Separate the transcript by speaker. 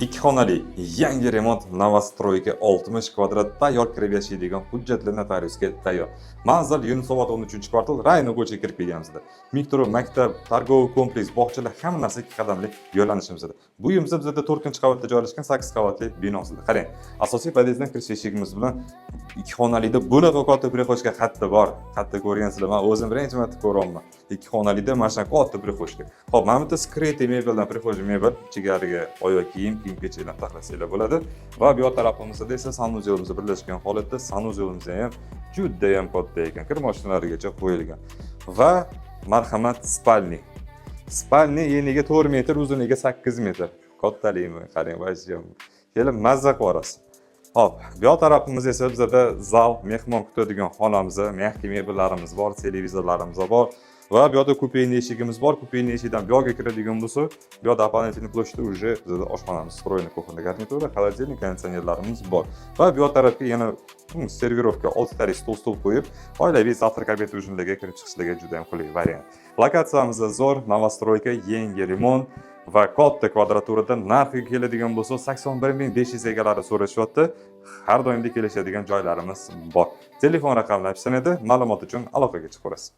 Speaker 1: Ikki xonali yangi remont Novostroyga 60 kvadrat tayyor kirib yashaydigan hujjatli notariusga tayyor. Manzil Yunusobod 13-kvartal Rayno ko'chaga kirib kelganimizda. Mikro maktab, targoviy kompleks, bog'chalar hamma narsa 2 qadamli yo'llanishimizda. Bu uyimiz bizda 4-qavatda joylashgan 8 qavatli binosida. Qarang, asosiy podyezddan kirish eshigimiz bilan 2 xonalida bunaqa katta prixoshka xatti bor. Xatti ko'rgansizlar, men o'zim birinchi marta ko'ryapman. 2 xonalida mana shunaqa katta prixoshka. Xo'p, mana bu yerda skret mebeldan prixoshka mebel, ichkariga oyoq kiyim kechaklar taxlasanglar bo'ladi va bu yoq tarafimizda esa sanuzelimiz birlashgan holatda sanuzelimiz ham juda ham katta ekan, kir mashinalarigacha qo'yilgan va marhamat spalni. Spalni eniga 4 metr, uzuniga 8 metr. Kattalikmi, qarang, vaziyat. Kelib mazza qilasiz. Hop, bu yoq tarafimiz esa bizda zal, mehmon kutadigan xonamiz, mehki mebellarimiz bor, televizorlarimiz bor. Va bu yoqda kupeyniy eshigimiz bor. Kupeyniy eshikdan bu yoqqa kiradigan bo'lsa, bu yoqda дополнительный площадь уже bizda oshxonamiz, stroyniy kuxonda garnitura, холодильник, konditsionerlarimiz bor. Va bu yoq tarafga yana servirovka 6 talik stol qo'yib, oilaviy завтрак obed ujinlarga kirib chiqishlarga juda ham qulay variant. Lokatsiyamiz zo'r, Novostroyga yangi remont va katta kvadraturada narxiga keladigan bo'lsa 81.500 egalari so'rashyapti. Har doimda kelishadigan joylarimiz bor. Telefon raqamlari sanada ma'lumot uchun aloqaga chiqasiz.